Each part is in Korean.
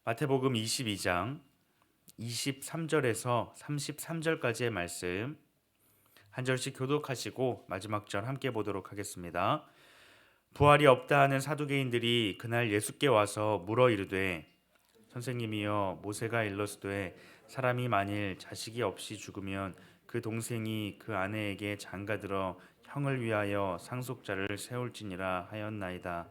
마태복음 22장 23절에서 33절까지의 말씀 한 절씩 교독하시고 마지막 절 함께 보도록 하겠습니다. 부활이 없다 하는 사두개인들이 그날 예수께 와서 물어 이르되 선생님이여 모세가 일렀으되 사람이 만일 자식이 없이 죽으면 그 동생이 그 아내에게 장가들어 형을 위하여 상속자를 세울지니라 하였나이다.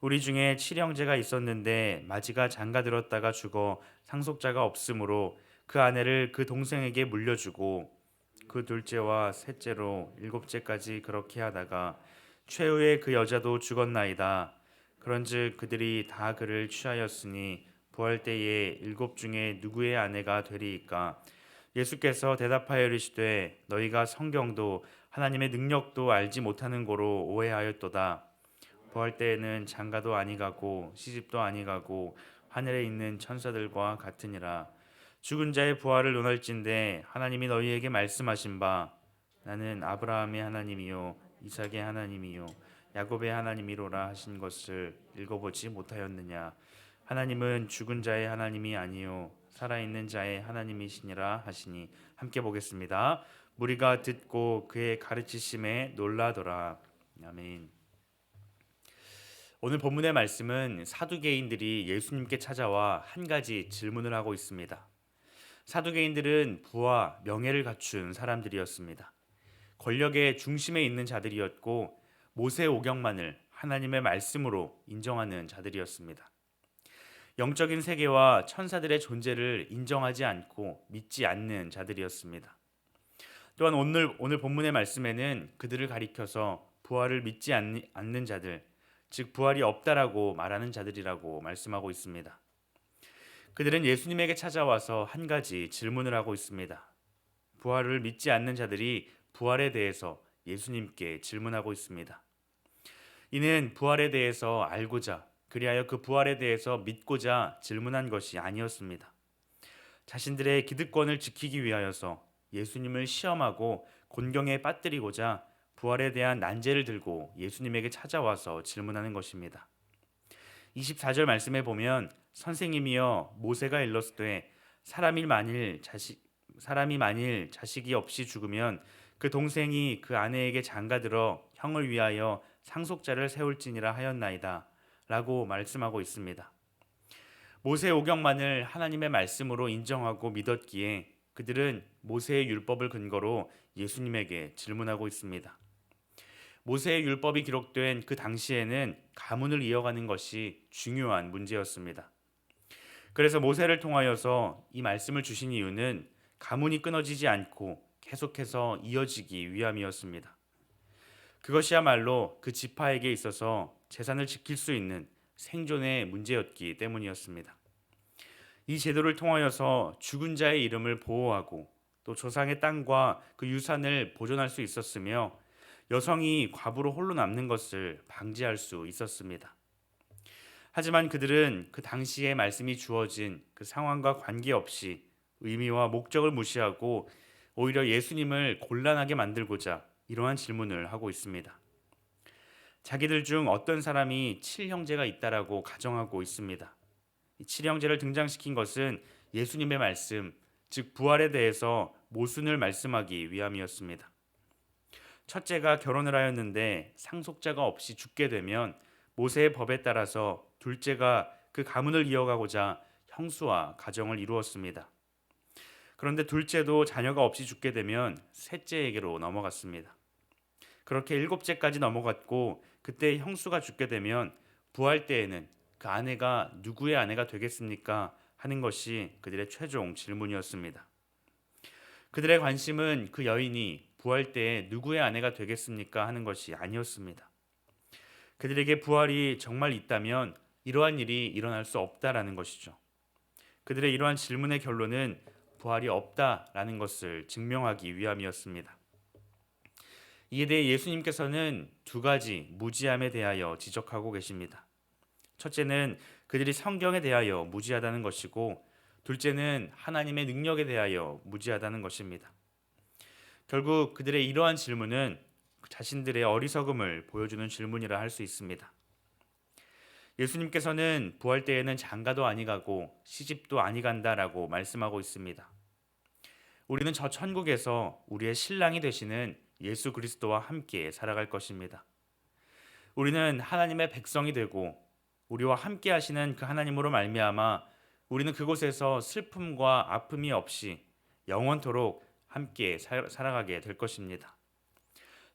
우리 중에 칠형제가 있었는데 마지가 장가들었다가 죽어 상속자가 없으므로 그 아내를 그 동생에게 물려주고 그 둘째와 셋째로 일곱째까지 그렇게 하다가 최후에 그 여자도 죽었나이다. 그런즉 그들이 다 그를 취하였으니 부활 때에 일곱 중에 누구의 아내가 되리이까? 예수께서 대답하여 이르시되 너희가 성경도 하나님의 능력도 알지 못하는 고로 오해하였도다. 부활 때에는 장가도 아니가고 시집도 아니가고 하늘에 있는 천사들과 같으니라. 죽은 자의 부활을 논할진대 하나님이 너희에게 말씀하신 바 나는 아브라함의 하나님이요 이삭의 하나님이요 야곱의 하나님이로라 하신 것을 읽어보지 못하였느냐. 하나님은 죽은 자의 하나님이 아니요 살아있는 자의 하나님이시니라 하시니. 함께 보겠습니다. 무리가 듣고 그의 가르치심에 놀라더라. 아멘. 오늘 본문의 말씀은 사두개인들이 예수님께 찾아와 한 가지 질문을 하고 있습니다. 사두개인들은 부와 명예를 갖춘 사람들이었습니다. 권력의 중심에 있는 자들이었고 모세 오경만을 하나님의 말씀으로 인정하는 자들이었습니다. 영적인 세계와 천사들의 존재를 인정하지 않고 믿지 않는 자들이었습니다. 또한 오늘 본문의 말씀에는 그들을 가리켜서 부활을 믿지 않는 자들, 즉 부활이 없다라고 말하는 자들이라고 말씀하고 있습니다. 그들은 예수님에게 찾아와서 한 가지 질문을 하고 있습니다. 부활을 믿지 않는 자들이 부활에 대해서 예수님께 질문하고 있습니다. 이는 부활에 대해서 알고자 그리하여 그 부활에 대해서 믿고자 질문한 것이 아니었습니다. 자신들의 기득권을 지키기 위하여서 예수님을 시험하고 곤경에 빠뜨리고자 부활에 대한 난제를 들고 예수님에게 찾아와서 질문하는 것입니다. 24절 말씀에 보면 선생님이여 모세가 일렀으되 사람이 만일 자식이 없이 죽으면 그 동생이 그 아내에게 장가들어 형을 위하여 상속자를 세울지니라 하였나이다 라고 말씀하고 있습니다. 모세 오경만을 하나님의 말씀으로 인정하고 믿었기에 그들은 모세의 율법을 근거로 예수님에게 질문하고 있습니다. 모세의 율법이 기록된 그 당시에는 가문을 이어가는 것이 중요한 문제였습니다. 그래서 모세를 통하여서 이 말씀을 주신 이유는 가문이 끊어지지 않고 계속해서 이어지기 위함이었습니다. 그것이야말로 그 지파에게 있어서 재산을 지킬 수 있는 생존의 문제였기 때문이었습니다. 이 제도를 통하여서 죽은 자의 이름을 보호하고 또 조상의 땅과 그 유산을 보존할 수 있었으며 여성이 과부로 홀로 남는 것을 방지할 수 있었습니다. 하지만 그들은 그 당시에 말씀이 주어진 그 상황과 관계없이 의미와 목적을 무시하고 오히려 예수님을 곤란하게 만들고자 이러한 질문을 하고 있습니다. 자기들 중 어떤 사람이 칠형제가 있다라고 가정하고 있습니다. 이 칠형제를 등장시킨 것은 예수님의 말씀, 즉 부활에 대해서 모순을 말씀하기 위함이었습니다. 첫째가 결혼을 하였는데 상속자가 없이 죽게 되면 모세의 법에 따라서 둘째가 그 가문을 이어가고자 형수와 가정을 이루었습니다. 그런데 둘째도 자녀가 없이 죽게 되면 셋째에게로 넘어갔습니다. 그렇게 일곱째까지 넘어갔고 그때 형수가 죽게 되면 부활 때에는 그 아내가 누구의 아내가 되겠습니까? 하는 것이 그들의 최종 질문이었습니다. 그들의 관심은 그 여인이 부활 때에 누구의 아내가 되겠습니까? 하는 것이 아니었습니다. 그들에게 부활이 정말 있다면 이러한 일이 일어날 수 없다라는 것이죠. 그들의 이러한 질문의 결론은 부활이 없다라는 것을 증명하기 위함이었습니다. 이에 대해 예수님께서는 두 가지 무지함에 대하여 지적하고 계십니다. 첫째는 그들이 성경에 대하여 무지하다는 것이고 둘째는 하나님의 능력에 대하여 무지하다는 것입니다. 결국 그들의 이러한 질문은 자신들의 어리석음을 보여주는 질문이라 할 수 있습니다. 예수님께서는 부활 때에는 장가도 아니 가고 시집도 아니 간다라고 말씀하고 있습니다. 우리는 저 천국에서 우리의 신랑이 되시는 예수 그리스도와 함께 살아갈 것입니다. 우리는 하나님의 백성이 되고 우리와 함께 하시는 그 하나님으로 말미암아 우리는 그곳에서 슬픔과 아픔이 없이 영원토록 함께 살아가게 될 것입니다.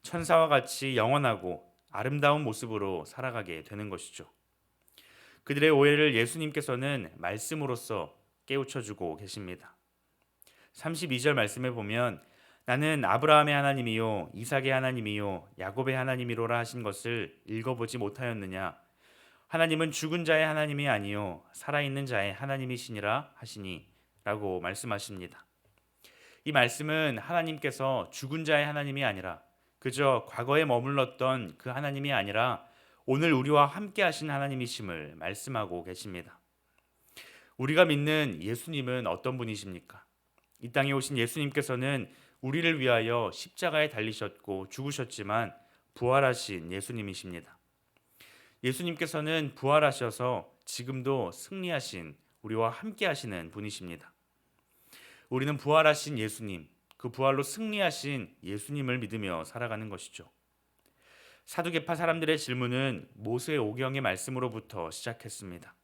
천사와 같이 영원하고 아름다운 모습으로 살아가게 되는 것이죠. 그들의 오해를 예수님께서는 말씀으로써 깨우쳐주고 계십니다. 32절 말씀에 보면 나는 아브라함의 하나님이요 이삭의 하나님이요 야곱의 하나님이로라 하신 것을 읽어보지 못하였느냐. 하나님은 죽은 자의 하나님이 아니요 살아있는 자의 하나님이시니라 하시니 라고 말씀하십니다. 이 말씀은 하나님께서 죽은 자의 하나님이 아니라 그저 과거에 머물렀던 그 하나님이 아니라 오늘 우리와 함께 하신 하나님이심을 말씀하고 계십니다. 우리가 믿는 예수님은 어떤 분이십니까? 이 땅에 오신 예수님께서는 우리를 위하여 십자가에 달리셨고 죽으셨지만 부활하신 예수님이십니다. 예수님께서는 부활하셔서 지금도 승리하신 우리와 함께 하시는 분이십니다. 우리는 부활하신 예수님, 그 부활로 승리하신 예수님을 믿으며 살아가는 것이죠. 사두개파 사람들의 질문은 모세오경의 말씀으로부터 시작했습니다.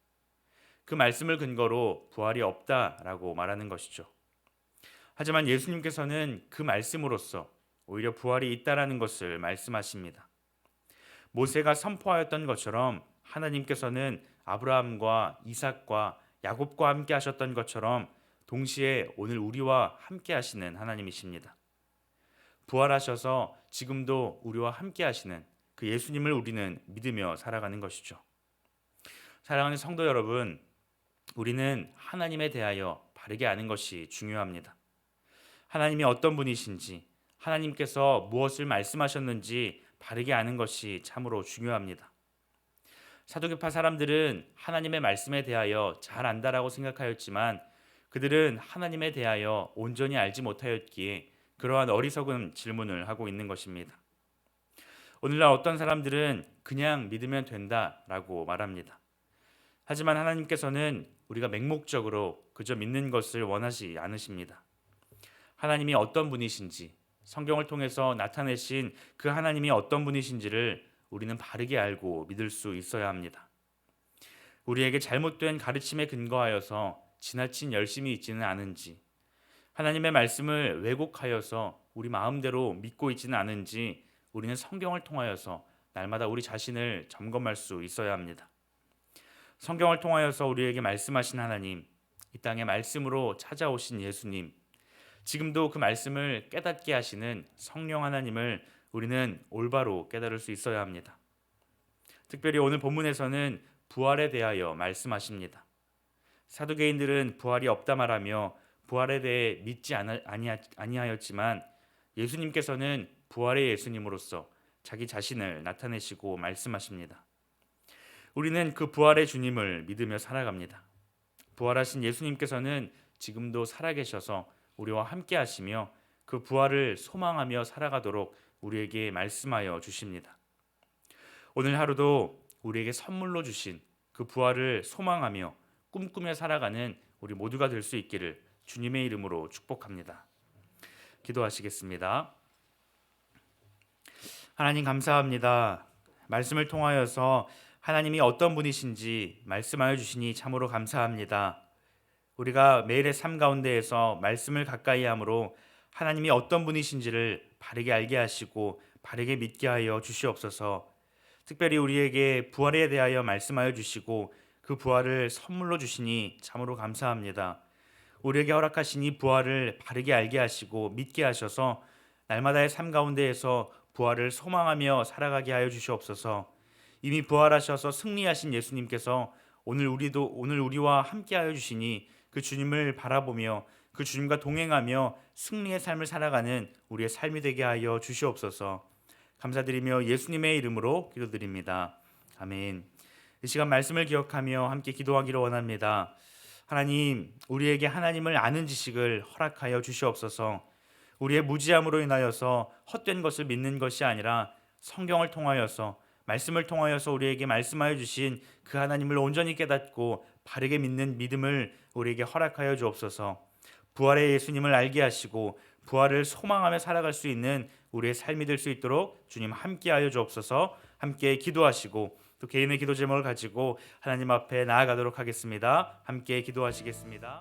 그 말씀을 근거로 부활이 없다라고 말하는 것이죠. 하지만 예수님께서는 그 말씀으로써 오히려 부활이 있다라는 것을 말씀하십니다. 모세가 선포하였던 것처럼 하나님께서는 아브라함과 이삭과 야곱과 함께 하셨던 것처럼 동시에 오늘 우리와 함께 하시는 하나님이십니다. 부활하셔서 지금도 우리와 함께 하시는 그 예수님을 우리는 믿으며 살아가는 것이죠. 사랑하는 성도 여러분, 우리는 하나님에 대하여 바르게 아는 것이 중요합니다. 하나님이 어떤 분이신지, 하나님께서 무엇을 말씀하셨는지 바르게 아는 것이 참으로 중요합니다. 사두개파 사람들은 하나님의 말씀에 대하여 잘 안다라고 생각하였지만 그들은 하나님에 대하여 온전히 알지 못하였기에 그러한 어리석은 질문을 하고 있는 것입니다. 오늘날 어떤 사람들은 그냥 믿으면 된다라고 말합니다. 하지만 하나님께서는 우리가 맹목적으로 그저 믿는 것을 원하지 않으십니다. 하나님이 어떤 분이신지, 성경을 통해서 나타내신 그 하나님이 어떤 분이신지를 우리는 바르게 알고 믿을 수 있어야 합니다. 우리에게 잘못된 가르침에 근거하여서 지나친 열심이 있지는 않은지, 하나님의 말씀을 왜곡하여서 우리 마음대로 믿고 있지는 않은지 우리는 성경을 통하여서 날마다 우리 자신을 점검할 수 있어야 합니다. 성경을 통하여서 우리에게 말씀하신 하나님, 이 땅에 말씀으로 찾아오신 예수님, 지금도 그 말씀을 깨닫게 하시는 성령 하나님을 우리는 올바로 깨달을 수 있어야 합니다. 특별히 오늘 본문에서는 부활에 대하여 말씀하십니다. 사두개인들은 부활이 없다 말하며 부활에 대해 믿지 아니하였지만 예수님께서는 부활의 예수님으로서 자기 자신을 나타내시고 말씀하십니다. 우리는 그 부활의 주님을 믿으며 살아갑니다. 부활하신 예수님께서는 지금도 살아계셔서 우리와 함께 하시며 그 부활을 소망하며 살아가도록 우리에게 말씀하여 주십니다. 오늘 하루도 우리에게 선물로 주신 그 부활을 소망하며 꿈꾸며 살아가는 우리 모두가 될 수 있기를 주님의 이름으로 축복합니다. 기도하시겠습니다. 하나님 감사합니다. 말씀을 통하여서 하나님이 어떤 분이신지 말씀하여 주시니 참으로 감사합니다. 우리가 매일의 삶 가운데에서 말씀을 가까이 함으로 하나님이 어떤 분이신지를 바르게 알게 하시고 바르게 믿게 하여 주시옵소서. 특별히 우리에게 부활에 대하여 말씀하여 주시고 그 부활을 선물로 주시니 참으로 감사합니다. 우리에게 허락하신 이 부활을 바르게 알게 하시고 믿게 하셔서 날마다의 삶 가운데에서 부활을 소망하며 살아가게 하여 주시옵소서. 이미 부활하셔서 승리하신 예수님께서 오늘 우리와 함께 하여 주시니 그 주님을 바라보며 그 주님과 동행하며 승리의 삶을 살아가는 우리의 삶이 되게 하여 주시옵소서. 감사드리며 예수님의 이름으로 기도드립니다. 아멘. 이 시간 말씀을 기억하며 함께 기도하기를 원합니다. 하나님, 우리에게 하나님을 아는 지식을 허락하여 주시옵소서. 우리의 무지함으로 인하여서 헛된 것을 믿는 것이 아니라 성경을 통하여서 말씀을 통하여서 우리에게 말씀하여 주신 그 하나님을 온전히 깨닫고 바르게 믿는 믿음을 우리에게 허락하여 주옵소서. 부활의 예수님을 알게 하시고 부활을 소망하며 살아갈 수 있는 우리의 삶이 될 수 있도록 주님 함께하여 주옵소서. 함께 기도하시고 또 개인의 기도 제목을 가지고 하나님 앞에 나아가도록 하겠습니다. 함께 기도하시겠습니다.